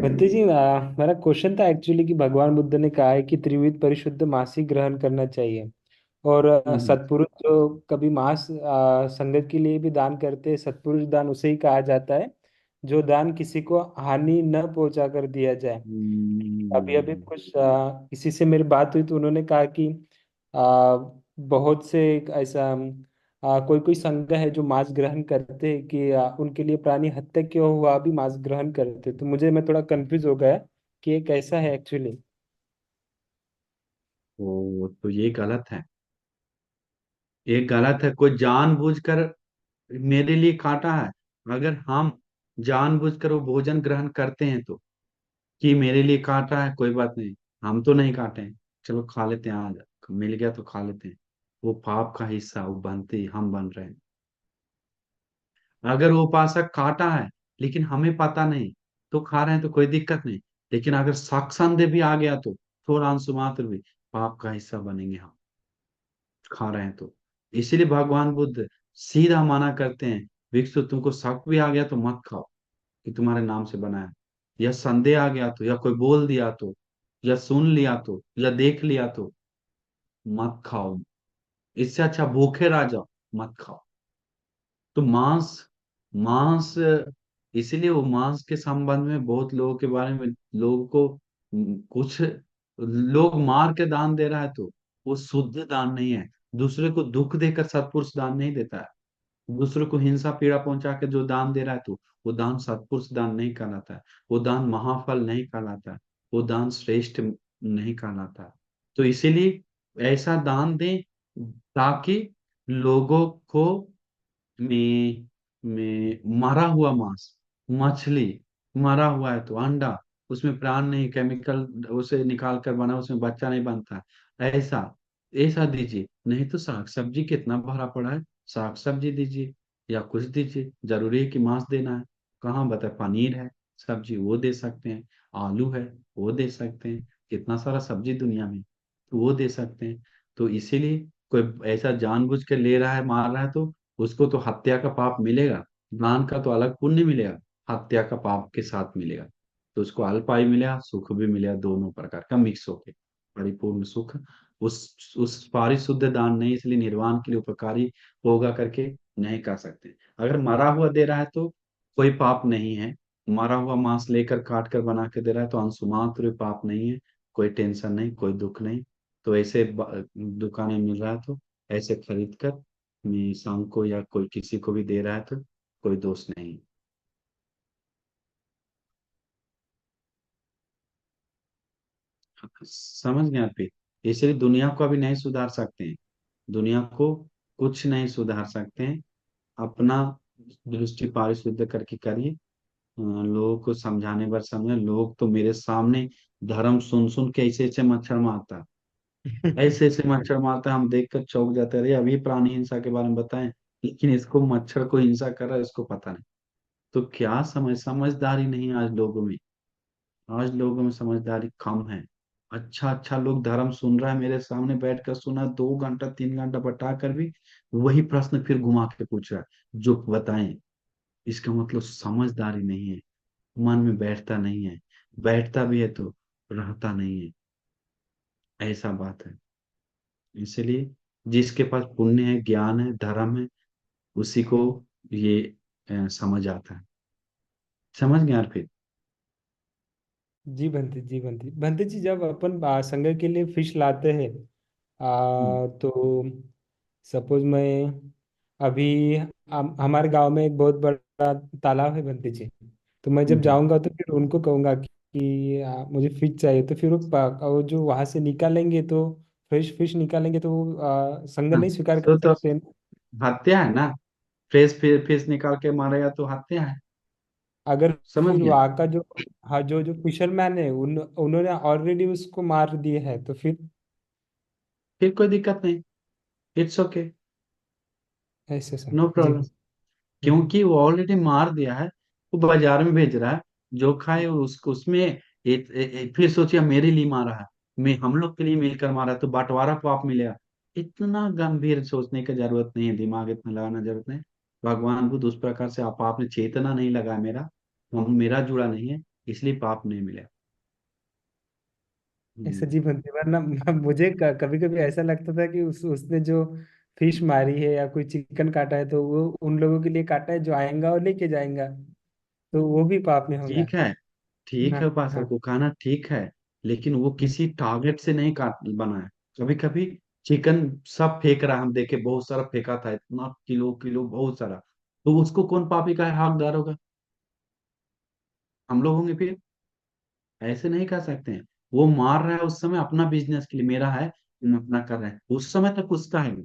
भंते जी, मेरा क्वेश्चन था एक्चुअली कि भगवान बुद्ध ने कहा है कि त्रिविध परिशुद्ध मांस ही ग्रहण करना चाहिए। और हम्म। सत्पुरुष जो कभी मांस संगत के लिए भी दान करते हैं, सत्पुरुष दान उसे ही कहा जाता है जो दान किसी को हानि न पहुंचा कर दिया जाए। अभी अभी हम्म। कुछ किसी से मेरी बात हुई तो उन्होंने कहा कि आ, बहुत से ऐसा कोई कोई संघ है जो मांस ग्रहण करते हैं कि उनके लिए प्राणी हत्या क्यों हुआ भी मांस ग्रहण करते, तो मुझे मैं थोड़ा कंफ्यूज हो गया कि ये कैसा है एक्चुअली। तो ये गलत है। ये गलत है। कोई जानबूझकर मेरे लिए काटा है। अगर हम जानबूझकर वो भोजन ग्रहण करते हैं तो, कि मेरे लिए काटा है, कोई बात नहीं, हम तो नहीं काटे हैं, चलो खा लेते हैं, आज मिल गया तो खा लेते हैं। वो पाप का हिस्सा वो बनते ही हम बन रहे हैं। अगर वो उपासक काटा है लेकिन हमें पता नहीं, तो खा रहे हैं तो कोई दिक्कत नहीं। लेकिन अगर शक संदेह भी आ गया तो थोड़ा अंश मात्र भी पाप का हिस्सा बनेंगे हम, खा रहे हैं तो। इसीलिए भगवान बुद्ध सीधा मना करते हैं, भिक्षु तुमको शक भी आ गया तो मत खाओ, कि तुम्हारे नाम से बना है। या संदेह आ गया तो, या कोई बोल दिया तो, या सुन लिया तो, या देख लिया तो मत खाओ। इससे अच्छा भूखे रह जाओ, मत खाओ। तो मांस, मांस इसीलिए वो मांस के संबंध में बहुत लोगों के बारे में, लोगों को कुछ लोग मार के दान दे रहा है तो वो शुद्ध दान नहीं है। दूसरे को दुख देकर सत्पुरुष दान नहीं देता है। दूसरे को हिंसा पीड़ा पहुंचा के जो दान दे रहा है तो वो दान सत्पुरुष दान नहीं कहलाता है। वो दान महाफल नहीं कहलाता है। वो दान श्रेष्ठ नहीं कहलाता है। तो इसीलिए ऐसा दान दें ताकि लोगों को में मरा हुआ मांस, मछली, मरा हुआ है तो अंडा, उसमें प्राण नहीं, केमिकल उसे निकाल कर बना, उसमें बच्चा नहीं बनता है, ऐसा ऐसा दीजिए। नहीं तो साग सब्जी कितना भरा पड़ा है, साग सब्जी दीजिए या कुछ दीजिए। जरूरी है कि मांस देना है? कहाँ बता, पनीर है, सब्जी वो दे सकते हैं, आलू है वो दे सकते हैं, कितना सारा सब्जी दुनिया में, तो वो दे सकते हैं। तो इसीलिए कोई ऐसा जानबूझ के ले रहा है, मार रहा है तो उसको तो हत्या का पाप मिलेगा। दान का तो अलग पुण्य मिलेगा, हत्या का पाप के साथ मिलेगा। तो उसको अल्पायु मिलेगा, सुख भी मिलेगा, दोनों प्रकार का मिक्स होके परिपूर्ण सुख। उस पारिशुद्ध दान नहीं, इसलिए निर्वाण के लिए उपकारी होगा करके नहीं कर सकते। अगर मरा हुआ दे रहा है तो कोई पाप नहीं है। मरा हुआ मांस लेकर काट कर बना के दे रहा है तो अंशुमात्र भी पाप नहीं है। कोई टेंशन नहीं, कोई दुख नहीं। तो ऐसे दुकानें मिल रहा है तो ऐसे खरीद कर मैं शाम को या कोई किसी को भी दे रहा है तो कोई दोष नहीं। समझ गए आप? इसलिए दुनिया को अभी नहीं सुधार सकते हैं। दुनिया को कुछ नहीं सुधार सकते हैं। अपना दृष्टि पारिशुद्ध करके करिए। लोगों को समझाने पर समझे। लोग तो मेरे सामने धर्म सुन सुन के ऐसे ऐसे मच्छर मारता है, ऐसे ऐसे मच्छर मारता है, हम देख कर चौंक जाते हैं। अरे अभी प्राणी हिंसा के बारे में बताएं, लेकिन इसको मच्छर को हिंसा कर रहा है, इसको पता नहीं। तो क्या समझदारी नहीं है आज लोगों में। आज लोगों में समझदारी कम है। अच्छा अच्छा लोग धर्म सुन रहा है, मेरे सामने बैठ कर सुना, 2 घंटा 3 घंटा बता कर भी वही प्रश्न फिर घुमा के पूछ रहा है जो बताएं। इसका मतलब समझदारी नहीं है, मन में बैठता नहीं है, बैठता भी है तो रहता नहीं है। ऐसा बात है। इसलिए जिसके पास पुण्य है, ज्ञान है, धर्म है, उसी को ये समझ आता है। समझ गए यार फिर? जी बनते जी, बनते जी, जब अपन संघ के लिए फिश लाते हैं हम्म। तो सपोज मैं अभी हमारे गांव में एक बहुत बड़ा तालाब है बनते जी। तो मैं जब हम्म। जाऊंगा तो फिर उनको कहूंगा कि मुझे फिश चाहिए, तो फिर वो जो वहां से निकालेंगे तो फ्रेश फिश निकालेंगे तो वो संघ हाँ, नहीं स्वीकार कर तो सकते हैं। हत्या है ना। फ्रेश फिश निकाल के मारेगा तो हत्या है। अगर समझ फिर गया? वहाँ का जो, हाँ, जो फिशरमैन है उन्होंने ऑलरेडी उसको मार दिए है तो फिर फिर कोई दिक्कत नहीं, इट्स ओके, ऐसे सर। नो जी। प्रॉब्लम। क्योंकि वो ऑलरेडी मार दिया है, वो बाजार में भेज रहा है, जो खाए उसको उसमें फिर सोचिए मेरे लिए मारा है, मैं हम लोग के लिए मिलकर मारा है, तो बंटवारा पाप मिलेगा। इतना गंभीर सोचने की जरूरत नहीं है, दिमाग इतना लगाना जरूरत नहीं। भगवान बुद्ध उस प्रकार से, आप आपने चेतना नहीं लगा मेरा, हम मेरा जुड़ा नहीं है। इसलिए पाप नहीं मिला। ऐसा हम्म। जी बनती वरना मुझे कभी कभी ऐसा लगता था कि उसने जो फिश मारी है या कोई चिकन काटा है तो वो उन लोगों के लिए काटा है जो आएगा और लेके जाएगा, तो वो भी पाप में होगा। ठीक है, ठीक हाँ है, उपासक हाँ। को खाना ठीक है, लेकिन वो किसी टारगेट से नहीं काट बना है। कभी कभी चिकन सब फेंक रहा है, हम देखे बहुत सारा फेंका था, इतना किलो किलो बहुत सारा, तो उसको कौन पापी का हकदार होगा? हम लोग होंगे फिर। ऐसे नहीं कर सकते हैं। वो मार रहा है उस समय अपना बिजनेस के लिए, मेरा है तुम अपना कर रहे हैं, उस समय तक उसका है,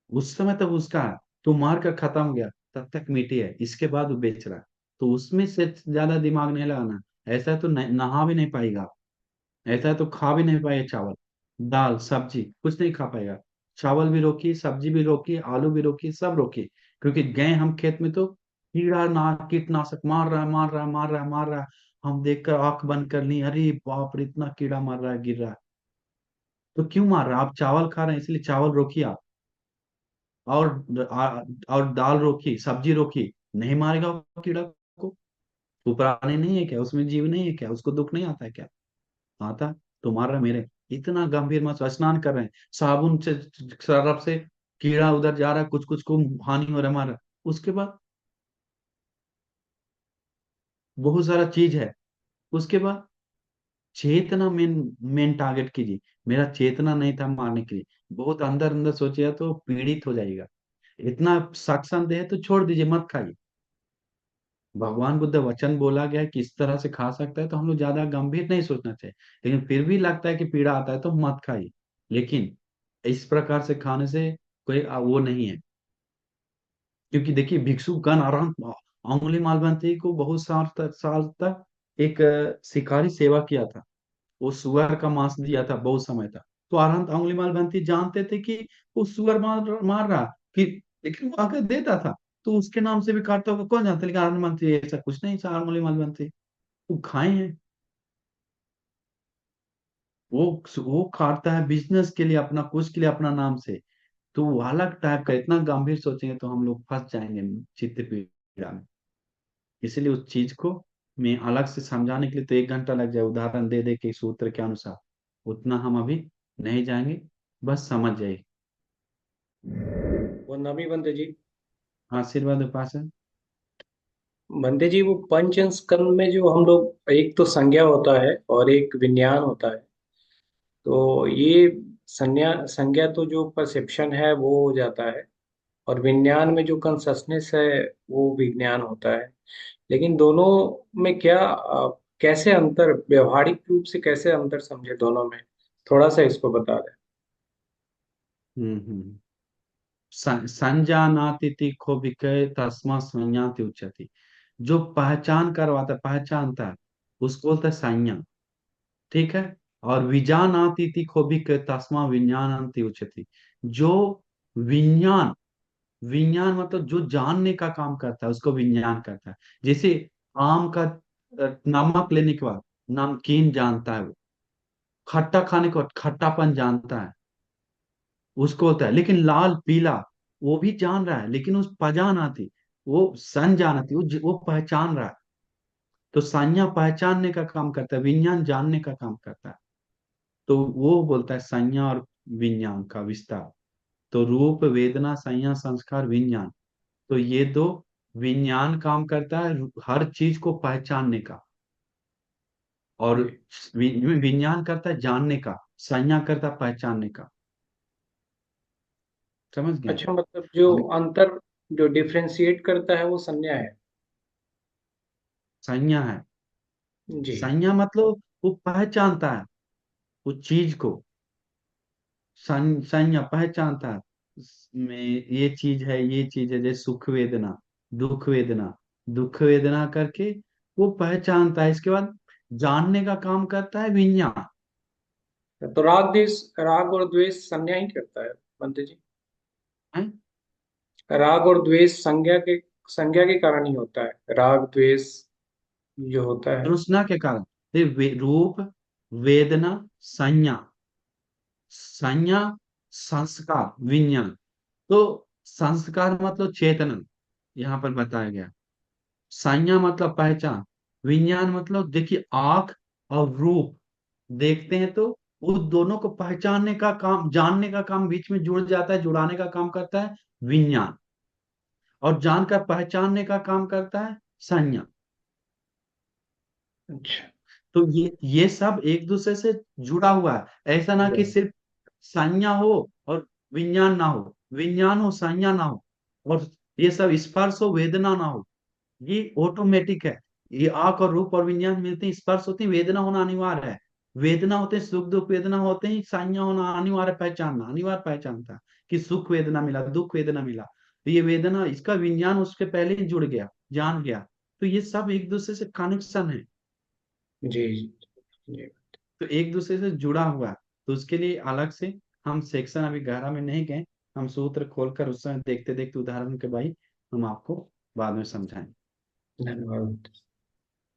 उस समय तक उसका है। तो मार कर खत्म हो गया, तब तक मीठी है, इसके बाद वो बेच रहा है। तो उसमें से ज्यादा दिमाग नहीं लगाना। ऐसा तो नहा भी नहीं पाएगा, ऐसा तो खा भी नहीं पाएगा। चावल दाल सब्जी कुछ नहीं खा पाएगा। चावल भी रोकी, सब्जी भी रोकी, आलू भी रोकी, सब रोकी, क्योंकि गए हम खेत में तो कीड़ा ना कीटनाशक मार रहा है, मार रहा है, मार रहा है, मार रहा है। हम देखकर आंख बंद कर ली, अरे बाप रे इतना कीड़ा मार रहा है, गिर रहा है। तो क्यों मार रहा है? आप चावल खा रहे हैं इसलिए चावल रोकिए आप। और दाल रोकी, सब्जी रोकी, नहीं मारेगा वो कीड़ा को? वो प्राणी नहीं है क्या? उसमें जीव नहीं है क्या? उसको दुख नहीं आता है क्या? आता। तुम्हारा मेरे इतना गंभीर मत, स्नान कर रहे हैं साबुन से, सरफ से, कीड़ा उधर जा रहा है, कुछ कुछ को हानि हो रहा है हमारा। उसके बाद बहुत सारा चीज है। उसके बाद चेतना मेन, मेन टारगेट कीजिए। मेरा चेतना नहीं था मारने के लिए, बहुत अंदर अंदर सोचिए तो पीड़ित हो जाएगा। इतना सक्षम है तो छोड़ दीजिए, मत खाइए। भगवान बुद्ध वचन बोला गया है कि इस तरह से खा सकता है, तो हम लोग ज्यादा गंभीर नहीं सोचना चाहिए। लेकिन फिर भी लगता है कि पीड़ा आता है तो मत खाइए। लेकिन इस प्रकार से खाने से कोई वो नहीं है। क्योंकि देखिए भिक्षुगण आराम, अंगुली मालवंती को बहुत साल तक एक शिकारी सेवा किया था। वो सुअर का मांस दिया था बहुत समय तक। तो अरहंत अंगुली मालवंती जानते थे कि वो सुअर मार रहा कि, लेकिन वो आकर देता था। तो उसके नाम से भी काटता होगा कौन जानता, लेकिन अरहंत मालवंती ऐसा कुछ नहीं था, अंगुली मालवंती वो खाए हैं। वो वो काटता है बिजनेस के लिए, अपना कुछ के लिए, अपना नाम से। तो वो अलग टाइप का, इतना गंभीर सोचेंगे तो हम लोग फंस जाएंगे चित्त पीड़ा में। इसलिए उस चीज को मैं अलग से समझाने के लिए तो 1 घंटा लग जाए, उदाहरण दे दे के सूत्र के अनुसार, उतना हम अभी नहीं जाएंगे। बस समझ जाइए। वो नमी बंदे जी। आशीर्वाद उपासन। बंदे जी, वो पंच स्कंद में जो हम लोग, एक तो संज्ञा होता है और एक विज्ञान होता है। तो ये संज्ञा तो जो परसेप्शन है वो हो जाता है, और विज्ञान में जो कंससनेस है वो विज्ञान होता है। लेकिन दोनों में क्या कैसे अंतर, व्यवहारिक रूप से कैसे अंतर समझे दोनों में, थोड़ा सा इसको बता दें। हम्म। संजानाति तिखो विकय तस्मा संज्ञाति उच्यते। जो पहचान करवाता है, पहचानता है, उसको बोलता है संज्ञा। ठीक है। और विजानाति तिखो विकय तस्मा विज्ञानाति उच्यते। जो विज्ञान, विज्ञान मतलब जो जानने का काम करता है उसको विज्ञान करता है। जैसे आम का नमक लेने के बाद नमकीन जानता है वो, खट्टा खाने के बाद खट्टापन जानता है, उसको होता है। लेकिन लाल पीला वो भी जान रहा है, लेकिन उस पहचान आती, वो सन जान आती, वो पहचान रहा है। तो संज्ञा पहचानने का काम करता है, विज्ञान जानने का काम करता है। तो वो बोलता है संज्ञा और विज्ञान का विस्तार। तो रूप वेदना संज्ञा संस्कार विज्ञान, तो ये दो, विज्ञान काम करता है हर चीज को पहचानने का, और जी। विज्ञान करता है जानने का, संज्ञा करता है पहचानने का। समझ गए? अच्छा, मतलब जो अब अंतर, जो डिफ्रेंशिएट करता है वो संज्ञा है। संज्ञा है। जी। संज्ञा मतलब वो पहचानता है उस चीज को। संज्ञा पहचानता है, में ये चीज है, ये चीज है, जैसे सुख वेदना, दुख वेदना, दुख वेदना करके वो पहचानता है। इसके बाद जानने का काम करता है विज्ञान। तो राग और द्वेष संज्ञा ही करता है बंदे जी। है। राग और द्वेष संज्ञा के कारण ही होता है, राग द्वेष जो होता है। तृष्णा के कारण। रूप वेदना संज्ञा, संज्ञा संस्कार विज्ञान। तो संस्कार मतलब चेतना, यहाँ पर बताया गया। संज्ञा मतलब पहचान, विज्ञान मतलब देखिए, आंख और रूप देखते हैं तो उस दोनों को पहचानने का काम, जानने का काम बीच में जुड़ जाता है, जुड़ाने का काम करता है विज्ञान। और जानकर पहचानने का काम करता है संज्ञा। अच्छा। तो ये सब एक दूसरे से जुड़ा हुआ है। ऐसा ना कि सिर्फ संज्ञा हो और विज्ञान ना हो, विज्ञान हो संज्ञा ना हो, और ये सब स्पर्श हो वेदना ना हो। ये ऑटोमेटिक है। ये आंख और रूप और विज्ञान मिलते हैं, स्पर्श होते हैं, वेदना होना अनिवार्य है। वेदना होते हैं, सुख दुख वेदना होते हैं, संज्ञा होना अनिवार्य, पहचानना अनिवार्य पहचानता है कि सुख वेदना मिला, दुख वेदना मिला। तो ये वेदना, इसका विज्ञान उसके पहले ही जुड़ गया, जान गया। तो ये सब एक दूसरे से कनेक्शन है। जी जी जी। तो एक दूसरे से जुड़ा हुआ है। तो उसके लिए अलग से हम सेक्शन अभी गहरा में नहीं गए। हम सूत्र खोलकर उस समय देखते देखते उदाहरण के भाई हम आपको बाद में समझाएंगे। धन्यवाद हम्म।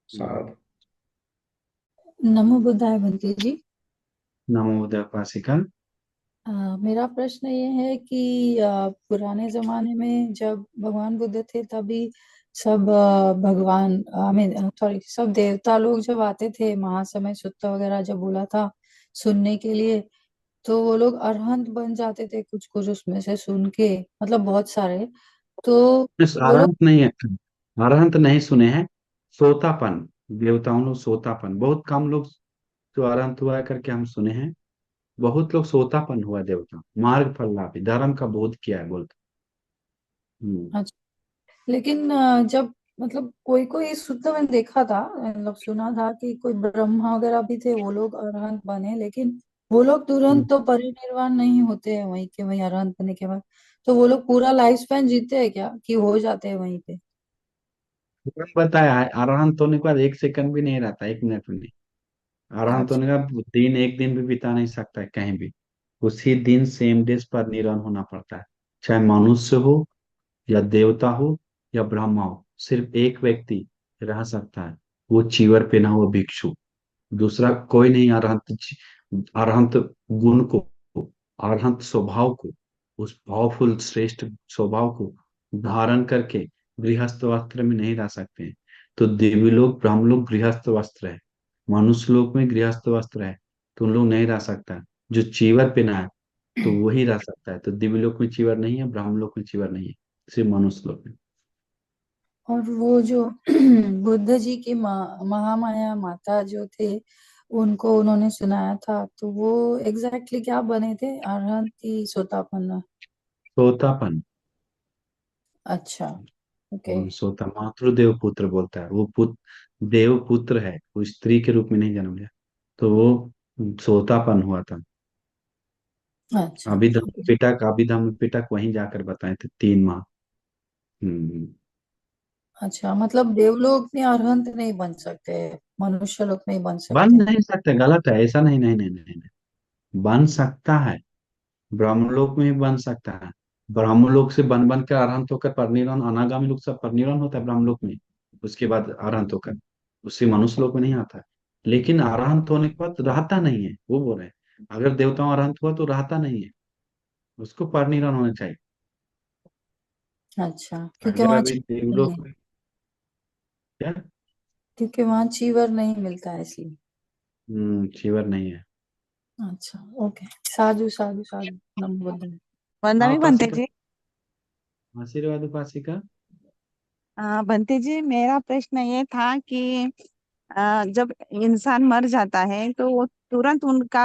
साहब। नमो बुद्धाय बंटी जी। नमो बुद्धाय उपासिका। मेरा प्रश्न ये है कि पुराने जमाने में जब भगवान बुद्ध थे तभी सब भगवान आई मीन सॉरी सब देवता लोग जब आते थे महासमय सुत्ता वगैरह जब बोला था सुनने के लिए, तो वो लोग अरहंत बन जाते थे कुछ कुछ उसमें से सुन के, मतलब बहुत सारे। तो वो लोग अरहंत नहीं है, अरहंत नहीं सुने हैं। सोतापन, देवताओं लोग सोतापन, बहुत कम लोग जो अरहंत हुआ है करके हम सुने हैं। बहुत लोग सोतापन हुआ देवता, मार्ग फल लाभी, धर्म का बोध किया है बोलते। हम्म। अच्छा, लेकिन जब मतलब कोई कोई शुद्ध मैंने देखा था, मतलब सुना था कि कोई ब्रह्मा वगैरह भी थे वो लोग अरहंत बने, लेकिन वो लोग तुरंत तो परिनिर्वाण नहीं होते हैं वहीं के वहीं अरहंत बनने के बाद। तो वो लोग पूरा लाइफ स्पैन जीते हैं क्या कि हो जाते हैं वहीं पे? तुरंत बताया है, अरहंत होने के बाद एक सेकंड भी नहीं रहता, एक मिनट भी नहीं। अरहंत अच्छा। होने का दिन, एक दिन भी बिता नहीं सकता है कहीं भी। उसी दिन सेम डेज पर निरन होना पड़ता है। चाहे मनुष्य हो या देवता हो या ब्रह्मा हो, सिर्फ एक व्यक्ति रह सकता है, वो चीवर पहना हुआ भिक्षु। दूसरा कोई नहीं अरहंत गुण को, अरहंत स्वभाव को, उस पावरफुल श्रेष्ठ स्वभाव को धारण करके गृहस्थ वस्त्र में नहीं रह सकते हैं। तो देवी लोग ब्रह्म लोग गृहस्थ वस्त्र है, मनुष्य लोक में गृहस्थ वस्त्र है, तो उन लोग नहीं रह सकता। जो चीवर पहना है तो वही रह सकता है। तो दिव्य लोक में चीवर नहीं है, ब्रह्म लोक में चीवर नहीं है, सिर्फ मनुष्य लोक में। और वो जो बुद्ध जी की महामाया माता जो थे उनको उन्होंने सुनाया था, तो वो एग्जैक्टली exactly क्या बने थे, अरहंत की सोतापन्ना? सोतापन। अच्छा। ओके। सोता मातृदेव पुत्र बोलता है, वो पुत्र देव पुत्र है, वो स्त्री के रूप में नहीं जन्म लिया। तो वो सोतापन हुआ था। अच्छा। अभिधम्म पिटक वहीं जाकर बताए थे 3 माह। हम्म। अच्छा, मतलब देवलोक में अरहंत नहीं बन सकते, मनुष्य लोक में ही बन बन सकते? नहीं सकते, गलत है, ऐसा नहीं, नहीं नहीं नहीं, नहीं। बन सकता है, ब्रह्मलोक में भी बन सकता है। ब्रह्मलोक से बन बन कर अरहंत होकर परिनिर्वाण, अनागामी लोग सब परिनिर्वाण होता है ब्रह्मलोक में, उसके बाद अरहंत होकर उससे मनुष्य लोक में नहीं आता है। लेकिन अरहंत होने के बाद रहता नहीं है, वो बोल रहे हैं। अगर देवताओं अरहंत हुआ तो रहता नहीं है, उसको परिनिर्वाण होना चाहिए। अच्छा, क्योंकि अगर वहां अभी चीवर नहीं देवलोक है। में क्या, क्योंकि वहां चीवर नहीं मिलता है इसलिए। चीवर नहीं है। अच्छा। ओके। साधु साधु साधु, नमो बुद्धाय। हाँ वंदना बनते उपासिका, जी। आशीर्वाद उपासिका। बनते जी, मेरा प्रश्न ये था कि जब इंसान मर जाता है तो वो तुरंत उनका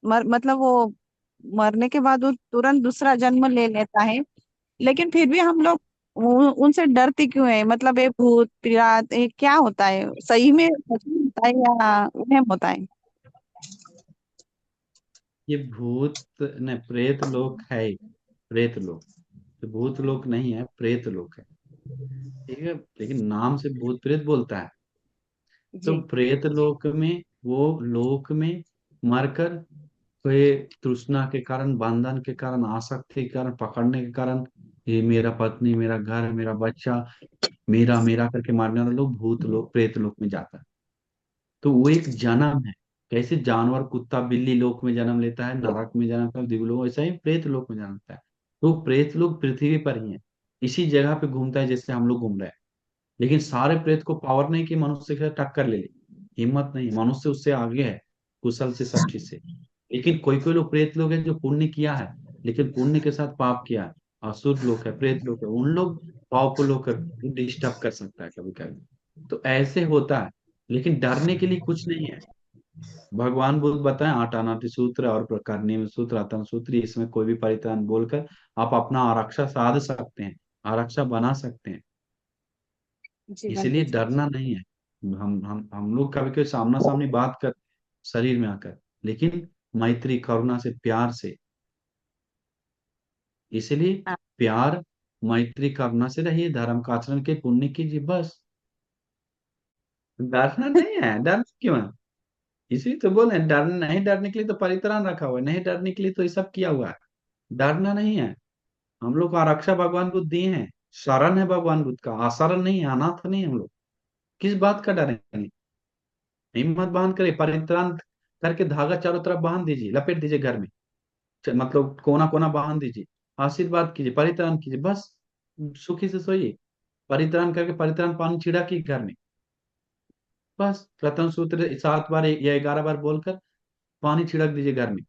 मतलब वो मरने के बाद वो तुरंत दूसरा जन्म ले लेता है, लेकिन फिर भी हम लोग उनसे डरते क्यों है? मतलब ये भूत प्रेत ये क्या होता है? सही में सच में होता है या वहम होता है? ये भूत न प्रेत लोक है, प्रेत लोक। तो भूत लोक नहीं है, प्रेत लोक है। ठीक है, लेकिन नाम से भूत प्रेत बोलता है। तो जी। प्रेत लोक में, वो लोक में मरकर कोई तृष्णा के कारण, बंधन के कारण, आसक्ति के कारण, पकड़ने के कारण, ये मेरा पत्नी, मेरा घर, मेरा बच्चा, मेरा मेरा करके मारने वाला लोग भूत लोक, प्रेत लोक में जाता है। तो वो एक जन्म है। कैसे जानवर कुत्ता बिल्ली लोक में जन्म लेता है, नरक में जन्म लेता है, दिव्यलोक, वैसा ही प्रेत लोक में जन्म लेता है। तो प्रेत लोक पृथ्वी पर ही है, इसी जगह पे घूमता है जैसे हम लोग घूम रहे हैं। लेकिन सारे प्रेत को पावर नहीं कि मनुष्य से टक्कर ले ले, हिम्मत नहीं, मनुष्य उससे आगे है कुशल से सब चीज से। लेकिन कोई कोई लोग प्रेत लोग हैं जो पुण्य किया है, लेकिन पुण्य के साथ पाप किया है, असुर लोग है, प्रेत लोग है, उन लोग पावरफुल होकर डिस्टर्ब कर सकता है कभी कभी। तो ऐसे होता है, लेकिन डरने के लिए कुछ नहीं है। भगवान बुद्ध बताएं आटानाति सूत्र और प्रकरणी सूत्र, आतन सूत्र, इसमें कोई भी परित्राण बोलकर आप अपना आरक्षा साध सकते हैं, आरक्षा बना सकते हैं। जी इसलिए बंटी जी। डरना नहीं है। हम लोग कभी कभी सामना सामनी बात कर शरीर में आकर, लेकिन मैत्री करुणा से प्यार से। इसलिए हाँ, प्यार मैत्री करुणा से रहिए, धर्म का आचरण के पुण्य कीजिए, बस। डरना नहीं है, डर क्यों है? इसी तो बोले डर नहीं, डरने के लिए तो परित्राण रखा हुआ है, नहीं डरने के लिए तो ये सब किया हुआ है। डरना नहीं है। हम लोग को आरक्षा भगवान बुद्ध दिए हैं, शरण है भगवान बुद्ध का, आशरण नहीं है, अनाथ नहीं है हम लोग। किस बात का डरेंगे? हिम्मत बांध कर परित्राण करके धागा चारों तरफ बांध दीजिए, लपेट दीजिए घर में, मतलब कोना कोना बांध दीजिए, आशीर्वाद कीजिए, परित्राण कीजिए, बस। सुखी से सोइए, परित्राण करके परित्राण पानी छिड़किए घर में, बस। रतन सूत्र 7 बार या 11 बार बोलकर पानी छिड़क दीजिए घर में,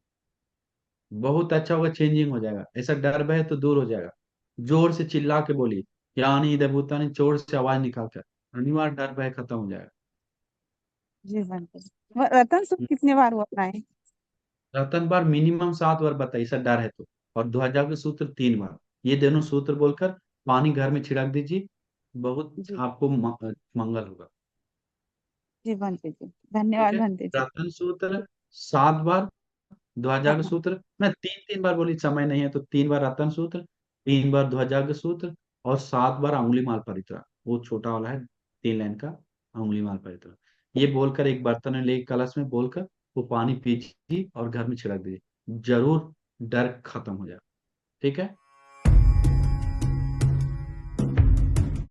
बहुत अच्छा होगा, चेंजिंग हो जाएगा, ऐसा डर भय तो दूर हो जाएगा। जोर से चिल्ला के बोलिए, यानी इधर भूतानी, जोर से आवाज निकाल कर, अनिवार्य डर भय खत्म हो जाएगा। जी बंटी जी। रतन सूत्र कितने बार होता है? रतन बार मिनिमम 7 बार बताइए सर, डर है तो। और ध्वजा के सूत्र 3 बार, ये दोनों सूत्र बोलकर पानी घर में छिड़क दीजिए, बहुत जी। आपको मंगल होगा। जी बंटी जी, ठीक धन्यवाद है। बंटी जी। रतन सूत्र 7 बार, ध्वजा के हाँ। सूत्र मैं तीन तीन बार बोली, समय नहीं है तो 3 बार रतन सूत्र, 3 बार ध्वजा के सूत्र, और 7 बार अंगुली माल परित्रा, वो छोटा वाला है 3 लाइन का, अंगुली माल परित्रा। ये बोलकर एक बर्तन में ले, कलश में बोलकर वो पानी पीजिए और घर में छिड़क दीजिए, जरूर डर खत्म हो जाए। ठीक है।